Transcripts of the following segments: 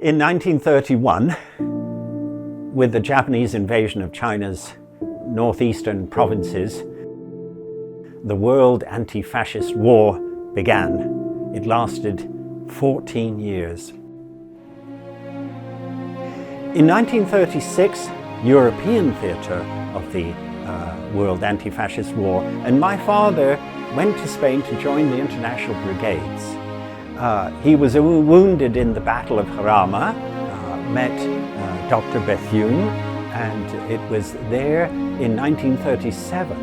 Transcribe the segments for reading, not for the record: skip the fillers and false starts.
In 1931, with the Japanese invasion of China's northeastern provinces, the World Anti-Fascist War began. It lasted 14 years. In 1936, European theatre of the World Anti-Fascist War, and my father went to Spain to join the international brigades. He was wounded in the Battle of Jarama, met Dr. Bethune, and it was there in 1937.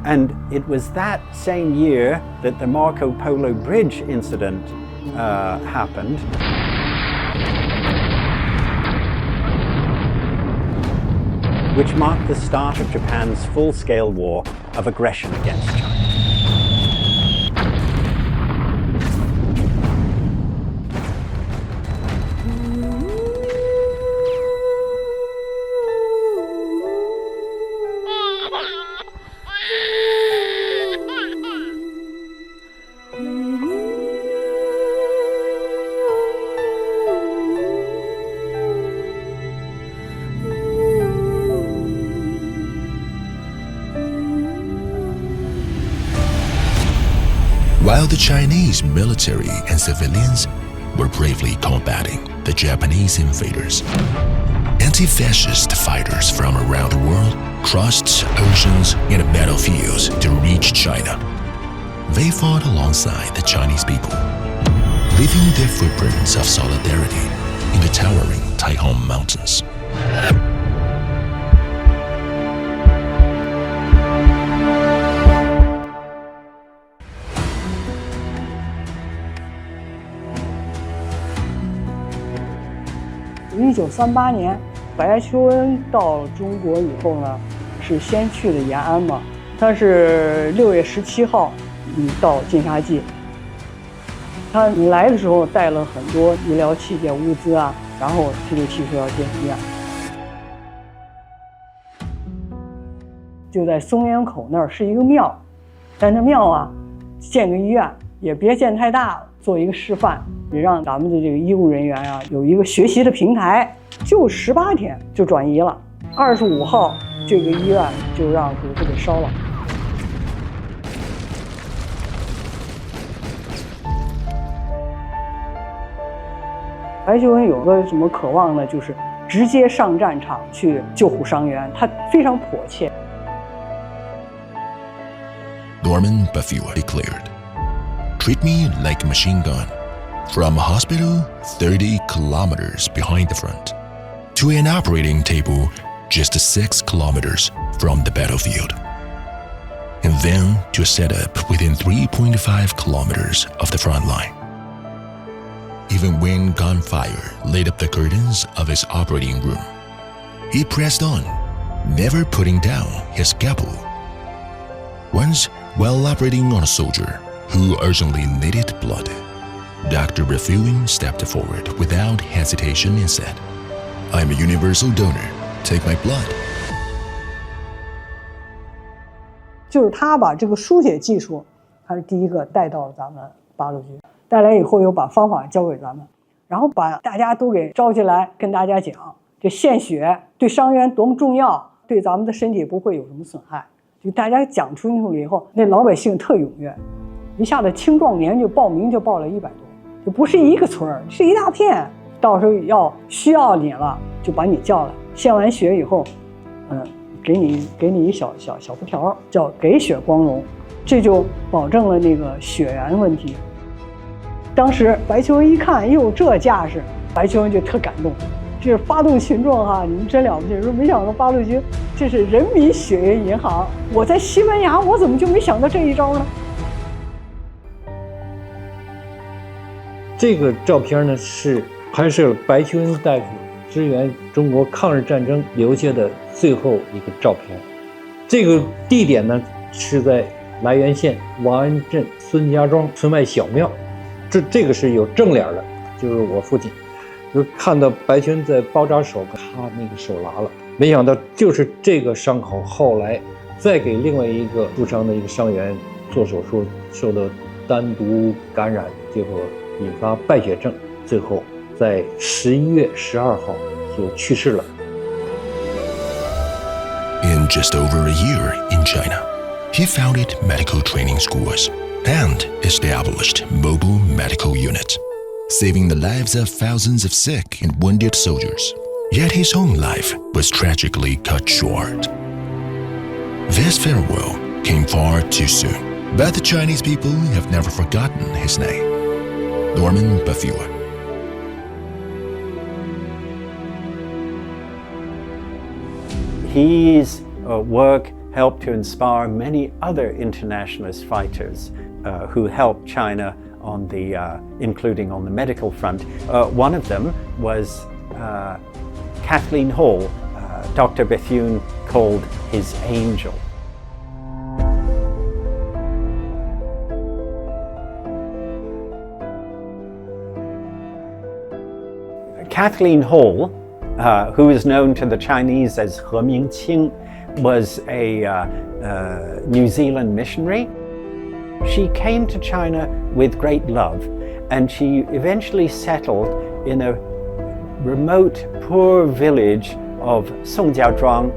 And it was that same year that the Marco Polo Bridge incident happened. Which marked the start of Japan's full-scale war of aggression against China. While the Chinese military and civilians were bravely combating the Japanese invaders, anti-fascist fighters from around the world crossed oceans and battlefields to reach China. They fought alongside the Chinese people, leaving their footprints of solidarity in the towering Taihong Mountains.1938年，白求恩到中国以后呢，是先去的延安嘛。他是6月17号，到金沙记。他来的时候带了很多医疗器械、物资啊，然后他就提出要建医院。就在松烟口那儿是一个庙，但这庙啊，建个医院也别建太大了，做一个示范。也让咱们的这个医务人员啊有一个学习的平台，就18天就转移了。25号这个医院就让鬼子给烧了。白求恩有个什么渴望呢？就是直接上战场去救护伤员，他非常迫切。Norman Bethune declared, "Treat me like a machine gun."From a hospital 30 kilometers behind the front to an operating table just 6 kilometers from the battlefield, and then to a setup within 3.5 kilometers of the front line. Even when gunfire lit up the curtains of his operating room, he pressed on, never putting down his scalpel. Once, while operating on a soldier who urgently needed blood,Dr. Bethune stepped forward without hesitation and said, "I'm a universal donor. Take my blood." 就是他把这个书写技术，他是第一个带到了咱们八路军，带来以后又把方法教给咱们，然后把大家都给招进来，跟大家讲这献血对伤员多么重要，对咱们的身体不会有什么损害。就大家讲出去了以后，那老百姓特踊跃，一下子青壮年就报名就报了100多。就不是一个村儿，是一大片。到时候需要你了，就把你叫来。献完血以后，给你一小布条，叫给血光荣，这就保证了那个血缘问题。当时白求恩一看，哟，这架势，白求恩就特感动。这是发动群众哈，你们真了不起！说没想到八路军这是人民血液银行，我在西班牙，我怎么就没想到这一招呢？这个照片呢是拍摄了白求恩大夫支援中国抗日战争留下的最后一个照片。这个地点呢是在涞源县王安镇孙家庄村外小庙，这个是有正脸的，就是我父亲。就看到白求恩在包扎手，他那个手拉了，没想到就是这个伤口，后来再给另外一个受伤的一个伤员做手术，受到单独感染，结果引发败血症，最后在11月12号就去世了。In just over a year in China, he founded medical training schools and established mobile medical units, saving the lives of thousands of sick and wounded soldiers. Yet his own life was tragically cut short. This farewell came far too soon, but the Chinese people have never forgotten his name, Norman Bethua. His work helped to inspire many other internationalist fighters who helped China on the, including on the medical front. One of them was Kathleen Hall, Dr. Bethune called his angel. Kathleen Hall, who is known to the Chinese as He Mingqing, was a New Zealand missionary. She came to China with great love, and she eventually settled in a remote, poor village of Songjiazhuang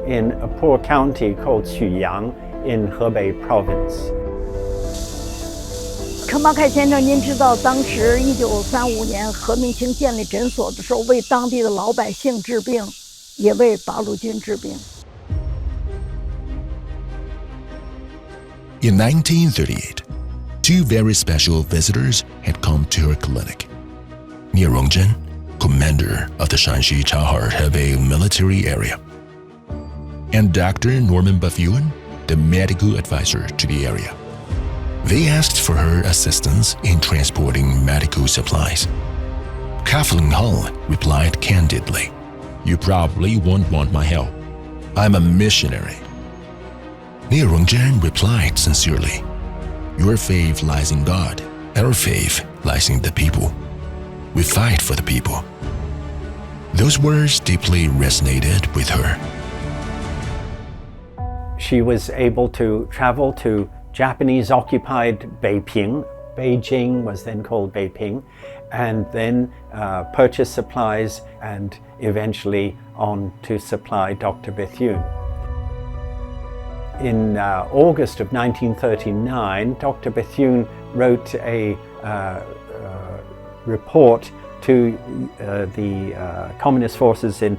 in a poor county called Quyang in Hebei province. 陈巴凯先生，您知道当时1935年何明清建立诊所的时候，为当地的老百姓治病，也为八路军治病。In 1938, two very special visitors had come to her clinic. Nie Rongzhen, commander of the Shanxi Chahar Hebei military area, and Dr. Norman Bethune, the medical advisor to the area. They asked for her assistance in transporting medical supplies. Kathleen Hall replied candidly, "You probably won't want my help. I'm a missionary." Nie Rongzhen replied sincerely, "Your faith lies in God. Our faith lies in the people. We fight for the people." Those words deeply resonated with her. She was able to travel to Japanese-occupied Beiping. Beijing was then called Beiping, and then purchase supplies and eventually on to supply Dr. Bethune. In August of 1939, Dr. Bethune wrote a report to the communist forces in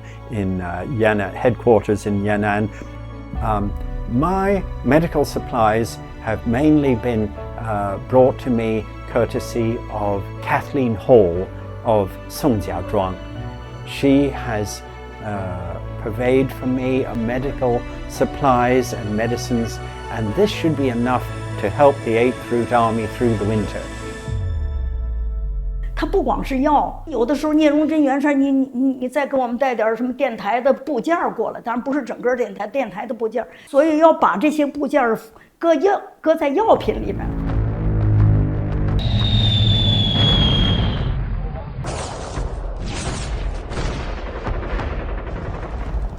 Yan'an, headquarters in Yan'an. My medical supplies have mainly been brought to me courtesy of Kathleen Hall of Songjiazhuang. She has purveyed for me medical supplies and medicines, and this should be enough to help the 8th Route Army through the winter. 它不光是药，有的时候聂荣臻元帅，你再给我们带点什么电台的部件过来，当然不是整个电台的部件，所以要把这些部件搁在药品里面。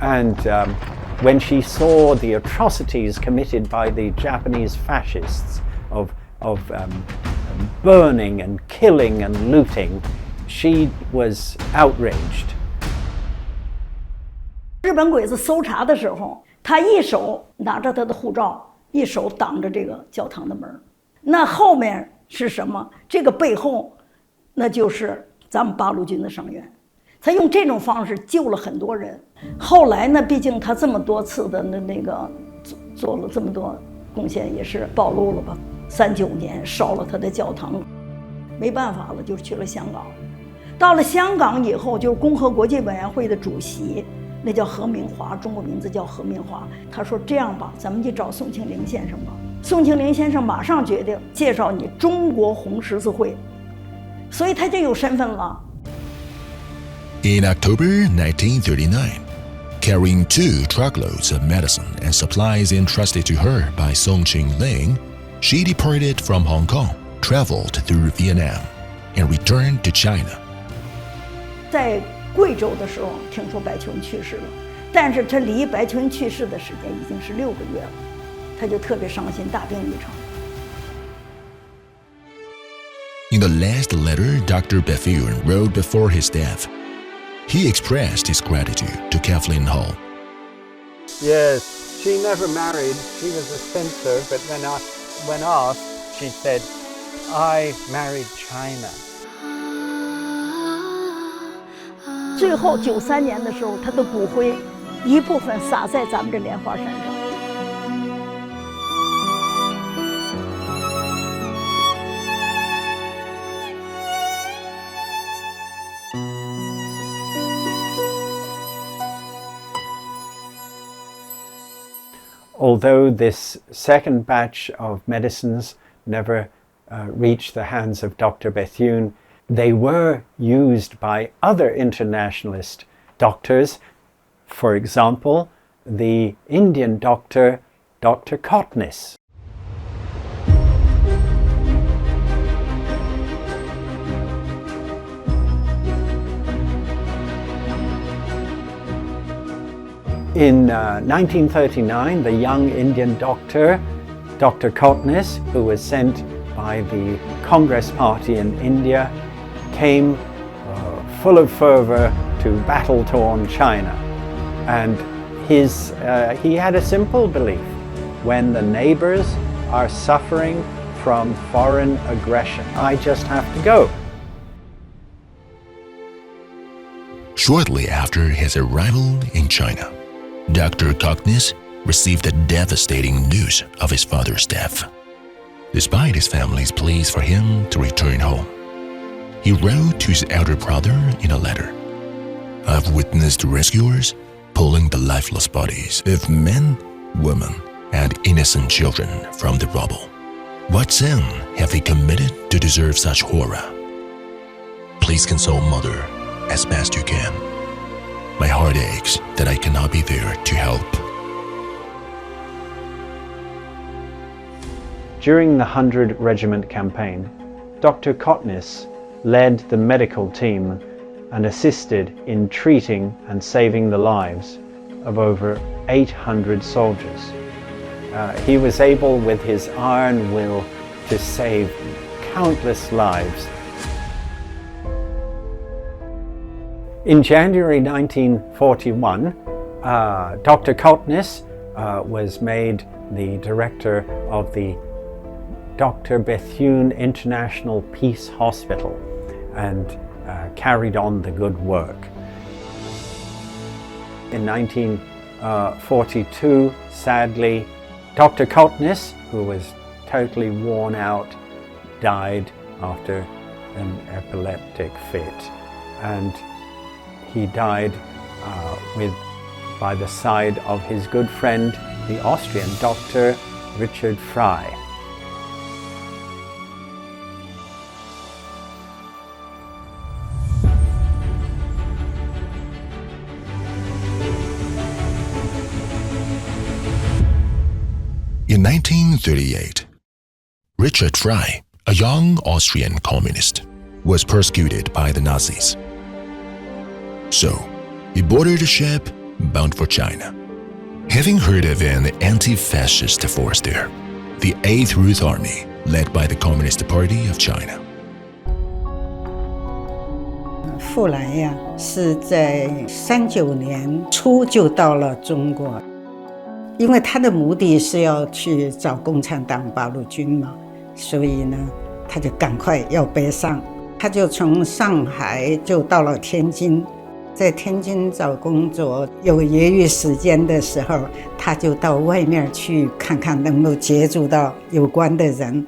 And when she saw the atrocities committed by the Japanese fascists of burning and killing and looting, she was outraged. 日本鬼子搜查的时候，他一手拿着他的护照，一手挡着这个教堂的门。那后面是什么？这个背后，那就是咱们八路军的伤员。他用这种方式救了很多人。后来呢，毕竟他这么多次的那个做了这么多贡献，也是暴露了吧。39年烧了他的教堂，没办法了，就去了香港。到了香港以后，就是共和国际委员会的主席，那叫何明华，中国名字叫何明华。他说：“这样吧，咱们去找宋庆龄先生吧。”宋庆龄先生马上决定介绍你中国红十字会，所以他就有身份了。In October 1939, carrying 2 truckloads of medicine and supplies entrusted to her by Song Qing-ling, she departed from Hong Kong, traveled through Vietnam, and returned to China. 在贵州的时候，听说白求恩去世了，但是他离白求恩去世的时间已经是6个月了，他就特别伤心，大病一场。In the last letter Dr. Bethune wrote before his death, he expressed his gratitude to Kathleen Hall. Yes, she never married. She was a spinster, but when asked, she said, I married China. 最后93年的时候，他的骨灰一部分撒在咱们这莲花山上。Although this second batch of medicines never reached the hands of Dr. Bethune, they were used by other internationalist doctors. For example, the Indian doctor, Dr. Kotnis. In 1939, the young Indian doctor, Dr. Kotnis, who was sent by the Congress Party in India, came full of fervor to battle-torn China. And he had a simple belief: when the neighbors are suffering from foreign aggression, I just have to go. Shortly after his arrival in China, Dr. Kotnis received the devastating news of his father's death. Despite his family's pleas for him to return home, he wrote to his elder brother in a letter, I've witnessed rescuers pulling the lifeless bodies of men, women, and innocent children from the rubble. What sin have they committed to deserve such horror? Please console Mother as best you can. My heart aches that I cannot be there to help. During the 100 Regiment campaign, Dr. Kotnis led the medical team and assisted in treating and saving the lives of over 800 soldiers. He was able, with his iron will, to save countless lives. In January 1941, Dr. Kotnis was made the director of the Dr. Bethune International Peace Hospital and carried on the good work. In 1942, sadly, Dr. Kotnis, who was totally worn out, died after an epileptic fit. And he died by the side of his good friend, the Austrian Dr. Richard Frey. In 1938, Richard Frey, a young Austrian communist, was persecuted by the Nazis. So, he boarded a ship bound for China. Having heard of an anti-fascist force there, the 8th Route Army, led by the Communist Party of China. 傅来呀，是在39年初就到了中国，因为他的目的是要去找共产党八路军嘛，所以呢，他就赶快要北上，他就从上海就到了天津。在天津找工作，有业余时间的时候，他就到外面去看看能不能接触到有关的人。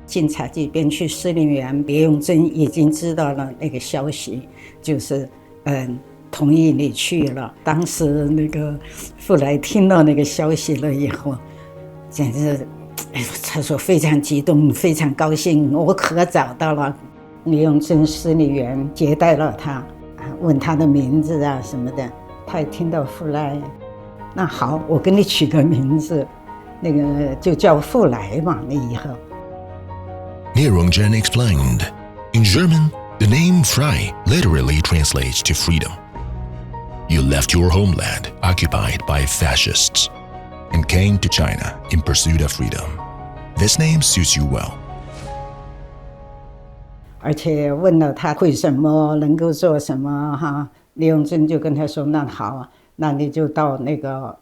警察这边去司令员别永贞已经知道了那个消息，就是同意你去了。当时那个傅来听到那个消息了以后，简直，他说非常激动，非常高兴，我可找到了。别永贞司令员接待了他。问他的名字啊什么的，他也听到傅来，那好，我给你取个名字，那个就叫傅来嘛，那以后。Nirongjen explained, in German, the name Frei literally translates to freedom. You left your homeland occupied by fascists and came to China in pursuit of freedom. This name suits you well. 而且问了他会什么，能够做什么哈。李永珍就跟他说：“那好，那你就到那个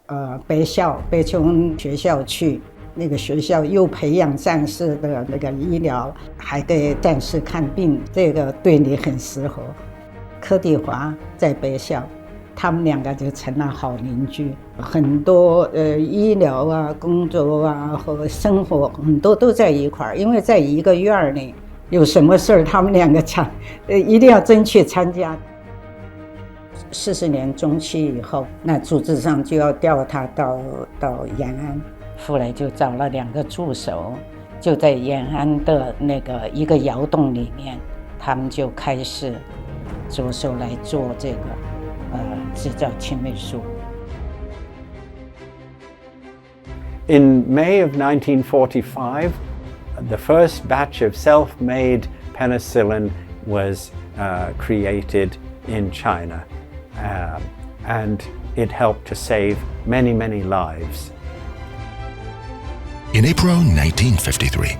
北求恩学校去。那个学校又培养战士的那个医疗，还给战士看病，这个对你很适合。”柯棣华在北校，他们两个就成了好邻居，很多医疗啊、工作啊和生活很多都在一块儿，因为在一个院儿里，有什么事儿他们两个一定要争取参加。40年中期以后，那组织上就要调他到延安，后来就找了2个助手，就在延安的那个一个窑洞里面，他们就开始着手来做这个制造青霉素。In May of 1945, the first batch of self-made penicillin was created in China, and it helped to save many, many lives. In April 1953,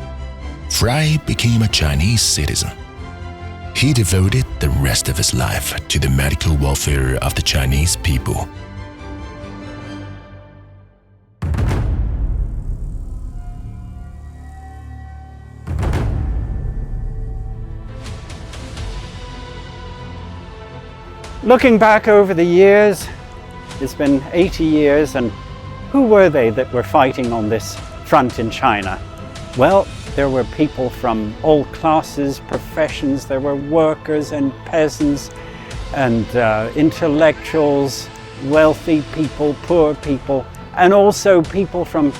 Fry became a Chinese citizen. He devoted the rest of his life to the medical welfare of the Chinese people. Looking back over the years, it's been 80 years, and who were they that were fighting on this front in China? Well, there were people from all classes, professions. There were workers and peasants and intellectuals, wealthy people, poor people, and also people from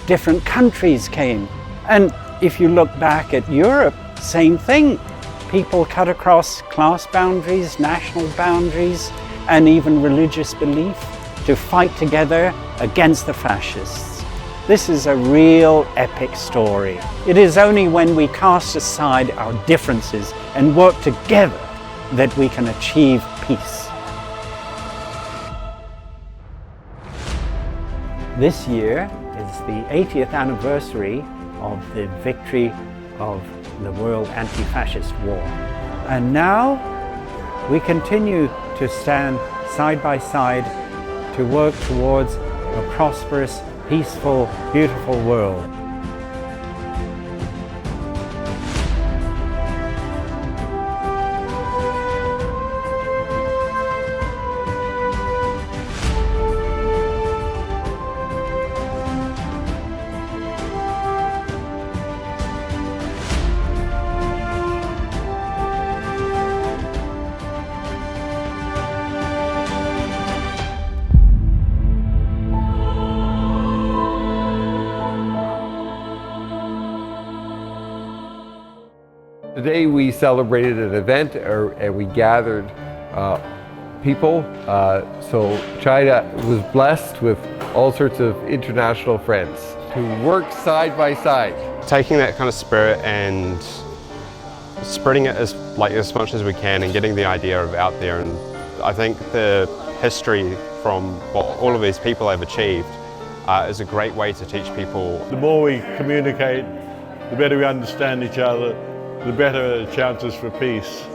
different countries came. And if you look back at Europe, same thing. People cut across class boundaries, national boundaries, and even religious belief to fight together against the fascists. This is a real epic story. It is only when we cast aside our differences and work together that we can achieve peace. This year is the 80th anniversary of the victory of the World Anti-Fascist War. And now we continue to stand side by side to work towards a prosperous, peaceful, beautiful world. Today we celebrated an event and we gathered people. So China was blessed with all sorts of international friends to work side by side. Taking that kind of spirit and spreading it as much as we can and getting the idea out there. And I think the history from what all of these people have achieved is a great way to teach people. The more we communicate, the better we understand each other, the better the chances for peace.